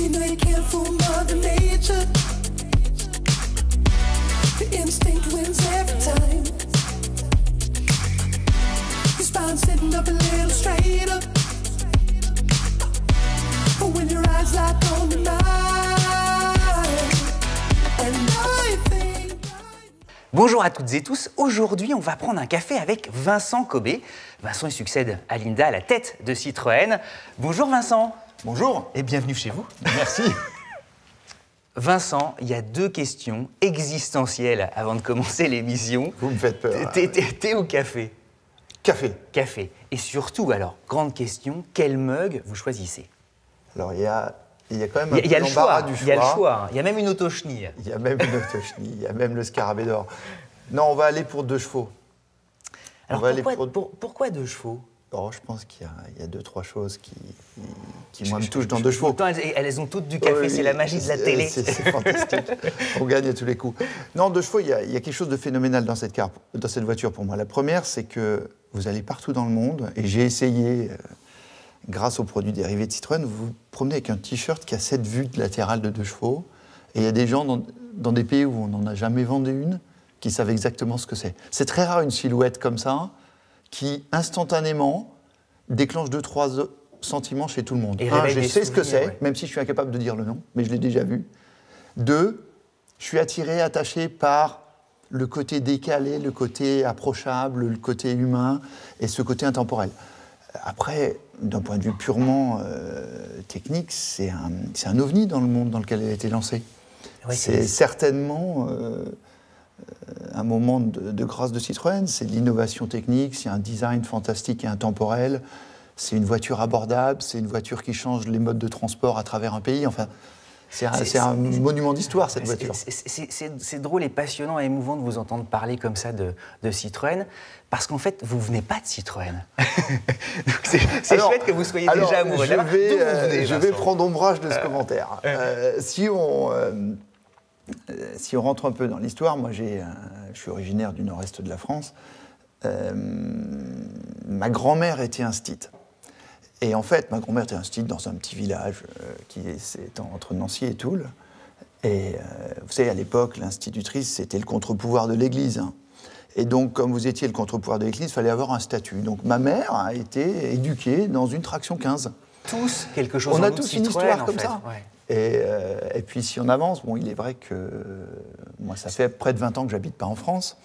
You know you can't fool Mother Nature. The instinct wins every time. Your spine sitting up a little straighter. When your eyes lock on your mind. And I think... Bonjour à toutes et tous, aujourd'hui on va prendre un café avec Vincent Kobe. Vincent il succède à Linda à la tête de Citroën. Bonjour Vincent. Bonjour. Et bienvenue chez vous. Merci. Vincent, il y a deux questions existentielles avant de commencer l'émission. Vous me faites peur. Thé ou café? Café. Café. Et surtout alors, grande question, quel mug vous choisissez? Alors il y a quand même un Il y a le choix, du choix. Il y a le choix. Il y a même une autochenille. Il y a même une autochenille, il y a même le scarabée d'or. Non, on va aller pour 2 chevaux. Alors pourquoi 2 chevaux? Oh, je pense qu'il y a 2-3 choses qui moi, me touchent dans 2 chevaux. Pourtant, elles ont toutes du café, Oui, c'est la magie de la télé. C'est fantastique. On gagne à tous les coups. Non, 2 chevaux, il y a quelque chose de phénoménal dans cette voiture pour moi. La première, c'est que vous allez partout dans le monde, et j'ai essayé... grâce aux produits dérivés de Citroën, vous vous promenez avec un t-shirt qui a cette vue latérale de 2 chevaux. Et il y a des gens dans des pays où on n'en a jamais vendu une qui savent exactement ce que c'est. C'est très rare une silhouette comme ça qui, instantanément, déclenche 2-3 sentiments chez tout le monde. Et je sais ce que c'est, ouais. même si je suis incapable de dire le nom, mais je l'ai déjà vu. 2, je suis attiré, attaché par le côté décalé, le côté approchable, le côté humain et ce côté intemporel. Après, d'un point de vue purement technique, c'est un ovni dans le monde dans lequel elle a été lancée. Ouais, c'est certainement un moment de grâce de Citroën, c'est de l'innovation technique, c'est un design fantastique et intemporel, c'est une voiture abordable, c'est une voiture qui change les modes de transport à travers un pays. Enfin, c'est un monument d'histoire, cette voiture. C'est drôle et passionnant et émouvant de vous entendre parler comme ça de Citroën, parce qu'en fait, vous ne venez pas de Citroën. C'est chouette que vous soyez déjà amoureux de la marque. Je vais prendre ombrage de ce commentaire. Si on rentre un peu dans l'histoire, moi je suis originaire du nord-est de la France. Ma grand-mère était instite. Et en fait, ma grand-mère était instite dans un petit village qui est entre Nancy et Toul. Et vous savez, à l'époque, l'institutrice, c'était le contre-pouvoir de l'Église. Hein. Et donc, comme vous étiez le contre-pouvoir de l'Église, il fallait avoir un statut. Donc, ma mère a été éduquée dans une traction 15. Tous quelque chose. On a tous une histoire comme ça. Ouais. Et puis, si on avance, bon, il est vrai que moi, ça fait près de 20 ans que j'habite pas en France.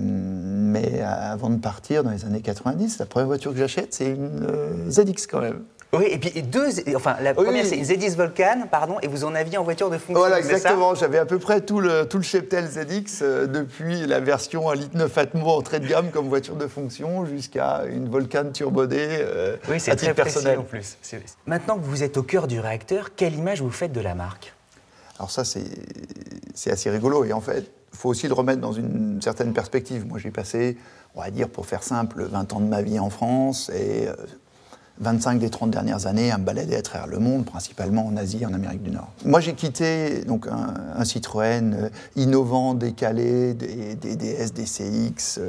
Mais avant de partir, dans les années 90, la première voiture que j'achète, c'est une ZX quand même. Oui, et puis la première, c'est une ZX Vulcan, pardon, et vous en aviez en voiture de fonction. Voilà, exactement. J'avais à peu près tout le cheptel ZX, depuis la version 1,9 litre Atmo entrée de gamme comme voiture de fonction, jusqu'à une Vulcan turbodée oui, c'est très personnel en plus. Maintenant que vous êtes au cœur du réacteur, quelle image vous faites de la marque? Alors ça, c'est assez rigolo, et en fait, il faut aussi le remettre dans une certaine perspective. Moi, j'ai passé, on va dire, pour faire simple, 20 ans de ma vie en France et 25 des 30 dernières années à me balader à travers le monde, principalement en Asie et en Amérique du Nord. Moi, j'ai quitté donc, un Citroën innovant, décalé, des DS, des CX,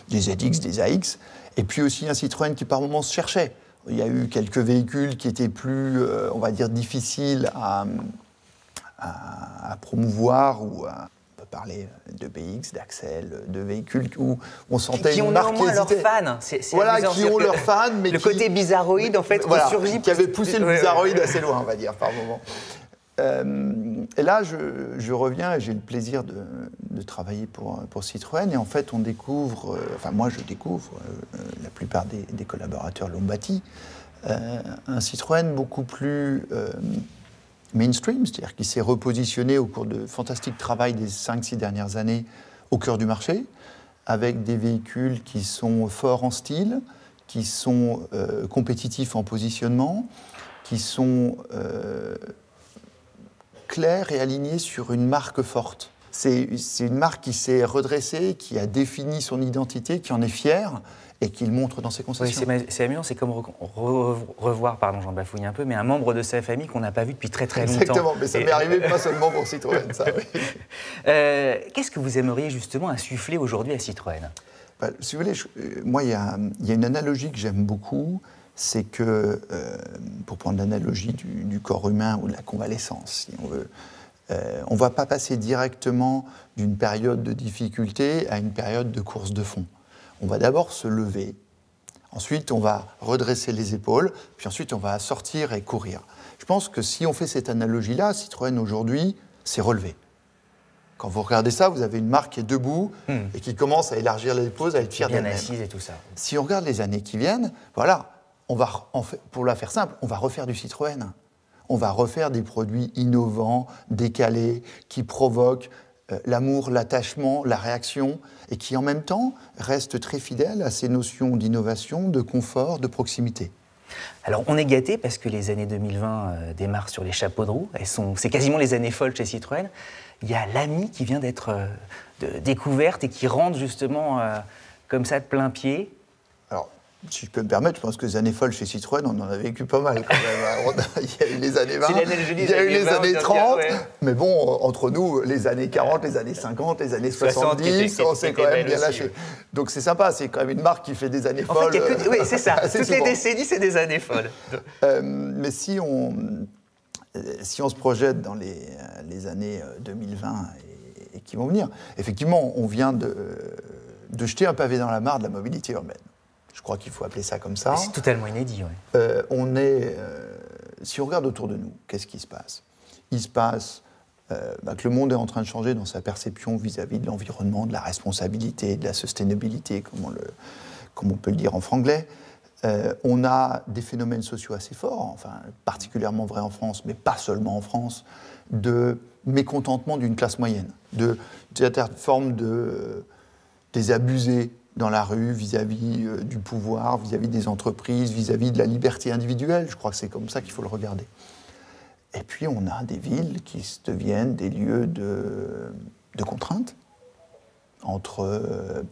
des ZX, des AX, et puis aussi un Citroën qui par moments se cherchait. Il y a eu quelques véhicules qui étaient plus, on va dire, difficiles à promouvoir ou à... parler de BX, d'Axel, de véhicules où on sentait une marque qui hésitait. Qui ont néanmoins leurs fans. Voilà, qui ont leurs fans, mais le côté bizarroïde, en fait, voilà, surgit... qui avait poussé le bizarroïde assez loin, on va dire, par moment. Et là, je reviens et j'ai le plaisir de travailler pour Citroën. Et en fait, on découvre, moi je découvre, la plupart des collaborateurs l'ont bâti, un Citroën beaucoup plus... mainstream, c'est-à-dire qui s'est repositionné au cours de fantastique travail des 5-6 dernières années au cœur du marché, avec des véhicules qui sont forts en style, qui sont compétitifs en positionnement, qui sont clairs et alignés sur une marque forte. C'est une marque qui s'est redressée, qui a défini son identité, qui en est fière, et qu'il montre dans ses concessions. Oui, c'est amusant, c'est comme revoir, pardon, j'en bafouille un peu, mais un membre de sa famille qu'on n'a pas vu depuis très très longtemps. Exactement, mais ça m'est arrivé pas seulement pour Citroën, ça. Oui. Qu'est-ce que vous aimeriez justement insuffler aujourd'hui à Citroën? Si vous voulez, moi, il y a une analogie que j'aime beaucoup, c'est que, pour prendre l'analogie du corps humain ou de la convalescence, si on veut, on ne va pas passer directement d'une période de difficulté à une période de course de fond. On va d'abord se lever, ensuite on va redresser les épaules, puis ensuite on va sortir et courir. Je pense que si on fait cette analogie-là, Citroën aujourd'hui, c'est relevé. Quand vous regardez ça, vous avez une marque qui est debout et qui commence à élargir les épaules, à être fière Bien d'elle-même. assise et tout ça. Si on regarde les années qui viennent, voilà, pour la faire simple, on va refaire du Citroën. On va refaire des produits innovants, décalés, qui provoquent l'amour, l'attachement, la réaction, et qui en même temps restent très fidèles à ces notions d'innovation, de confort, de proximité. Alors, on est gâtés parce que les années 2020 démarrent sur les chapeaux de roue. C'est quasiment les années folles chez Citroën. Il y a l'Ami qui vient d'être découverte et qui rentre justement comme ça de plein pied. Alors, si je peux me permettre, je pense que les années folles chez Citroën, on en a vécu pas mal quand même. Il y a eu les années 20, il y a eu les années 30, mais bon, entre nous, les années 40, les années 50, les années 70, on s'est quand même bien lâché. Oui. Donc c'est sympa, c'est quand même une marque qui fait des années folles. En fait, oui, c'est ça. Toutes les décennies, c'est des années folles. Mais si on se projette dans les années 2020 et qui vont venir, effectivement, on vient de jeter un pavé dans la mare de la mobilité urbaine. Je crois qu'il faut appeler ça comme ça. C'est totalement inédit, oui. Si on regarde autour de nous, qu'est-ce qui se passe ? Il se passe que le monde est en train de changer dans sa perception vis-à-vis de l'environnement, de la responsabilité, de la sustainability, comme on peut le dire en franglais. On a des phénomènes sociaux assez forts, enfin particulièrement vrai en France, mais pas seulement en France, de mécontentement d'une classe moyenne, de certaines formes des abusés dans la rue, vis-à-vis du pouvoir, vis-à-vis des entreprises, vis-à-vis de la liberté individuelle. Je crois que c'est comme ça qu'il faut le regarder. Et puis on a des villes qui deviennent des lieux de contrainte entre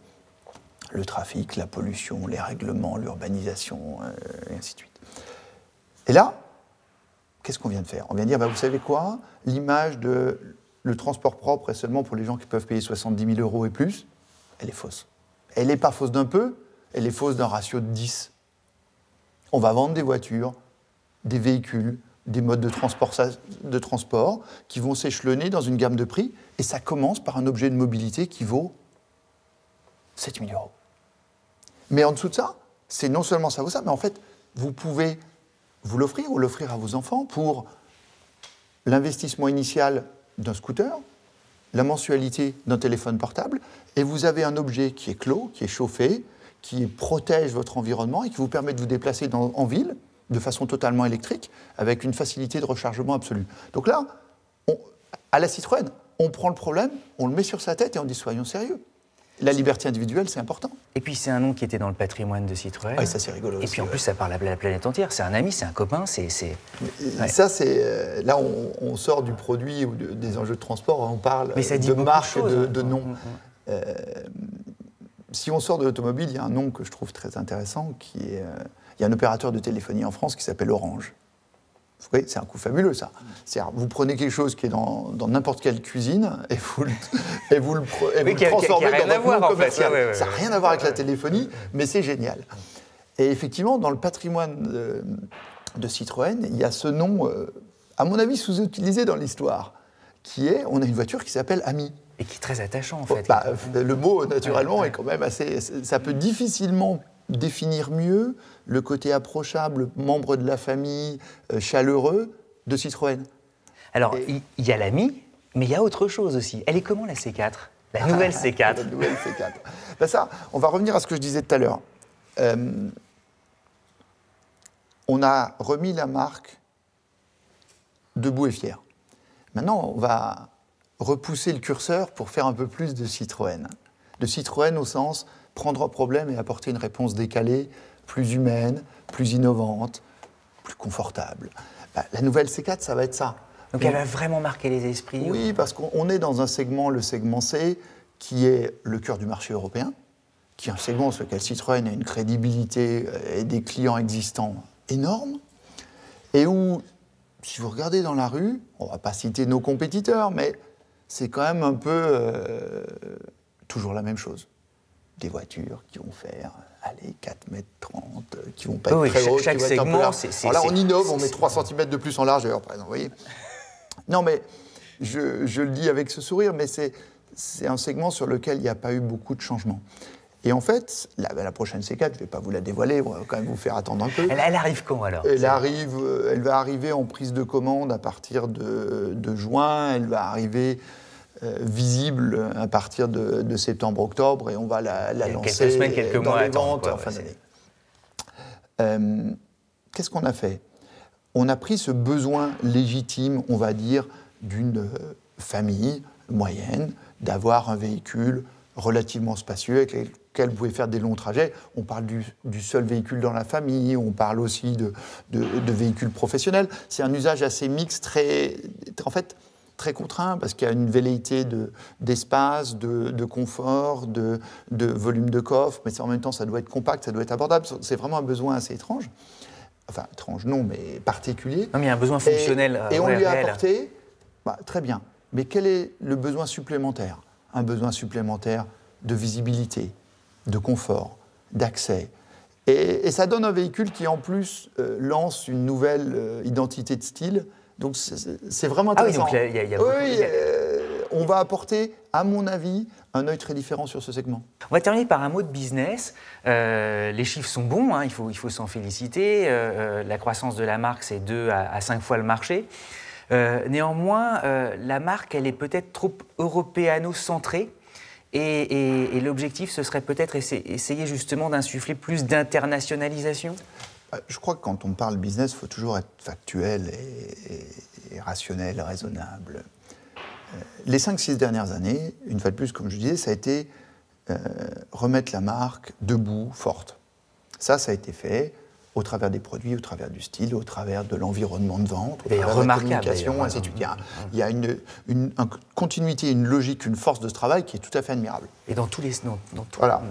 le trafic, la pollution, les règlements, l'urbanisation, et ainsi de suite. Et là, qu'est-ce qu'on vient de faire ? On vient de dire, vous savez quoi ? L'image de le transport propre est seulement pour les gens qui peuvent payer 70 000 € et plus, elle est fausse. Elle n'est pas fausse d'un peu, elle est fausse d'un ratio de 10. On va vendre des voitures, des véhicules, des modes de transport qui vont s'échelonner dans une gamme de prix, et ça commence par un objet de mobilité qui vaut 7 000 €. Mais en dessous de ça, c'est non seulement ça vaut ça, mais en fait, vous pouvez vous l'offrir ou l'offrir à vos enfants pour l'investissement initial d'un scooter, la mensualité d'un téléphone portable, et vous avez un objet qui est clos, qui est chauffé, qui protège votre environnement et qui vous permet de vous déplacer en ville de façon totalement électrique, avec une facilité de rechargement absolue. Donc là, à la Citroën, on prend le problème, on le met sur sa tête et on dit soyons sérieux. La liberté individuelle, c'est important. Et puis c'est un nom qui était dans le patrimoine de Citroën. Oui, ça c'est rigolo. Et aussi, puis en plus, ça parle à la planète entière. C'est un ami, c'est un copain, c'est... Ouais. Ça, c'est... Là, on sort du produit ou des enjeux de transport, on parle de marque, de nom. Si on sort de l'automobile, il y a un nom que je trouve très intéressant, qui est... il y a un opérateur de téléphonie en France qui s'appelle Orange. Vous voyez, c'est un coup fabuleux, ça. C'est-à-dire, vous prenez quelque chose qui est dans n'importe quelle cuisine et vous le transformez dans votre nom commercial. En fait. Ça n'a rien à voir avec la téléphonie, mais c'est génial. Et effectivement, dans le patrimoine de Citroën, il y a ce nom, à mon avis, sous-utilisé dans l'histoire, qui est, on a une voiture qui s'appelle Ami. Et qui est très attachant, en fait. Le mot, naturellement, est quand même assez... Ça peut difficilement définir mieux le côté approchable, membre de la famille, chaleureux de Citroën. Alors, il y a l'Ami, mais il y a autre chose aussi. Elle est comment, la C4 ? La nouvelle C4 La nouvelle C4. Ça, on va revenir à ce que je disais tout à l'heure. On a remis la marque debout et fière. Maintenant, on va repousser le curseur pour faire un peu plus de Citroën. De Citroën au sens prendre un problème et apporter une réponse décalée, plus humaine, plus innovante, plus confortable. La nouvelle C4, ça va être ça. Donc elle va vraiment marquer les esprits. Oui, parce qu'on est dans un segment, le segment C, qui est le cœur du marché européen, qui est un segment sur lequel Citroën a une crédibilité et des clients existants énormes, et où, si vous regardez dans la rue, on ne va pas citer nos compétiteurs, mais c'est quand même un peu toujours la même chose. des voitures qui vont faire, allez, 4 mètres 30, qui vont pas Oui, être très hautes, chaque qui vont être un peu segment, larges. c'est- Alors là, on c'est- innove, on c'est- met 3 cm de plus en largeur, par exemple, vous voyez. Non, mais je le dis avec ce sourire, mais c'est un segment sur lequel il n'y a pas eu beaucoup de changements. Et en fait, la prochaine C4, je ne vais pas vous la dévoiler, on va quand même vous faire attendre un peu. Elle arrive quand alors? Elle va arriver en prise de commande à partir de juin, elle va arriver visible à partir de septembre-octobre et on va la lancer quelques semaines, quelques dans mois à les attendre, ventes quoi, en fin ouais, d'année. Qu'est-ce qu'on a fait? On a pris ce besoin légitime, on va dire, d'une famille moyenne, d'avoir un véhicule relativement spacieux avec lequel vous pouvez faire des longs trajets. On parle du seul véhicule dans la famille, on parle aussi de véhicules professionnels. C'est un usage assez mixte, en fait, très contraint, parce qu'il y a une velléité d'espace, de confort, de volume de coffre, mais en même temps, ça doit être compact, ça doit être abordable. C'est vraiment un besoin assez étrange. Enfin, étrange non, mais particulier. Non, mais il y a un besoin fonctionnel. Et on ouais, lui a réel. apporté, très bien, mais quel est le besoin supplémentaire? Un besoin supplémentaire de visibilité, de confort, d'accès. Et ça donne un véhicule qui, en plus, lance une nouvelle identité de style. Donc, c'est vraiment intéressant. Ah oui, donc il y a beaucoup... Oui, on va apporter, à mon avis, un œil très différent sur ce segment. On va terminer par un mot de business. Les chiffres sont bons, hein, il faut s'en féliciter. La croissance de la marque, c'est 2 à 5 fois le marché. Néanmoins, la marque, elle est peut-être trop européano-centrée. Et l'objectif, ce serait peut-être essayer justement d'insuffler plus d'internationalisation. Je crois que quand on parle business, il faut toujours être factuel et rationnel, raisonnable. Les 5-6 dernières années, une fois de plus, comme je disais, ça a été remettre la marque debout, forte. Ça a été fait au travers des produits, au travers du style, au travers de l'environnement de vente, au travers de la communication, ainsi de suite. Il y a une continuité, une logique, une force de ce travail qui est tout à fait admirable. Et dans tous les... Dans tout. Voilà.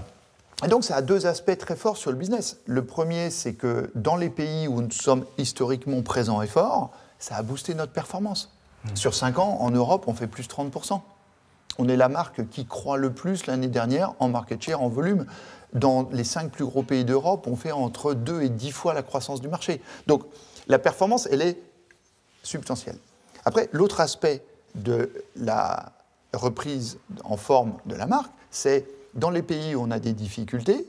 Et donc, ça a 2 aspects très forts sur le business. Le premier, c'est que dans les pays où nous sommes historiquement présents et forts, ça a boosté notre performance. Sur 5 ans, en Europe, on fait plus 30%. On est la marque qui croît le plus l'année dernière en market share, en volume. Dans les 5 plus gros pays d'Europe, on fait entre 2 et 10 fois la croissance du marché. Donc, la performance, elle est substantielle. Après, l'autre aspect de la reprise en forme de la marque, c'est dans les pays où on a des difficultés,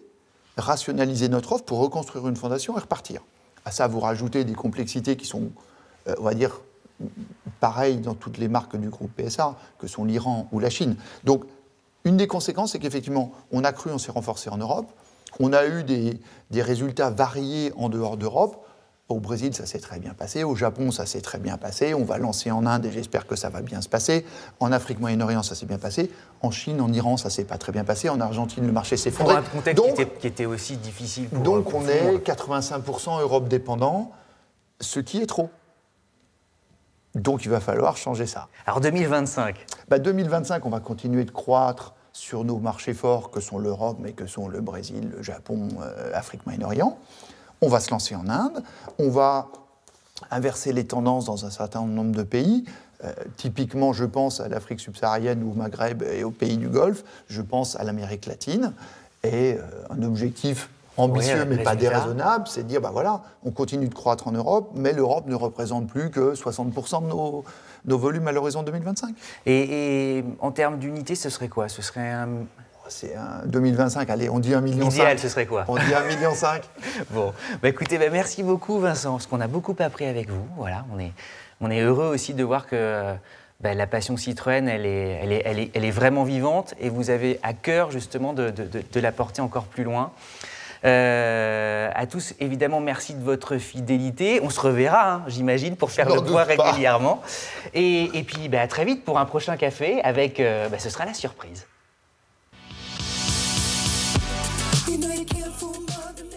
rationaliser notre offre pour reconstruire une fondation et repartir. À ça, vous rajoutez des complexités qui sont, on va dire, pareilles dans toutes les marques du groupe PSA, que sont l'Iran ou la Chine. Donc, une des conséquences, c'est qu'effectivement, on a cru, on s'est renforcé en Europe, on a eu des résultats variés en dehors d'Europe. Au Brésil, ça s'est très bien passé. Au Japon, ça s'est très bien passé. On va lancer en Inde et j'espère que ça va bien se passer. En Afrique, Moyen-Orient, ça s'est bien passé. En Chine, en Iran, ça s'est pas très bien passé. En Argentine, le marché s'est effondré. Pour un contexte qui était aussi difficile pour... Donc, on est 85% Europe dépendant, ce qui est trop. Donc, il va falloir changer ça. Alors, 2025 2025, on va continuer de croître sur nos marchés forts que sont l'Europe, mais que sont le Brésil, le Japon, Afrique, Moyen-Orient. On va se lancer en Inde, on va inverser les tendances dans un certain nombre de pays. Typiquement, je pense à l'Afrique subsaharienne ou au Maghreb et aux pays du Golfe. Je pense à l'Amérique latine. Et un objectif ambitieux, mais pas déraisonnable, c'est de dire, voilà, on continue de croître en Europe, mais l'Europe ne représente plus que 60% de nos volumes à l'horizon 2025. Et en termes d'unité, ce serait quoi? Ce serait un... C'est un 2025, allez, on dit 1,5 million. L'idéal, ce serait quoi? On dit 1,5 million. Bon, écoutez, merci beaucoup Vincent, parce qu'on a beaucoup appris avec vous. Voilà, on est heureux aussi de voir que la passion Citroën, elle est vraiment vivante et vous avez à cœur justement de la porter encore plus loin. À tous, évidemment, merci de votre fidélité. On se reverra, j'imagine, pour faire le point régulièrement. Et puis, à très vite pour un prochain café avec, ce sera la surprise. You know you can't fool Mother Nature.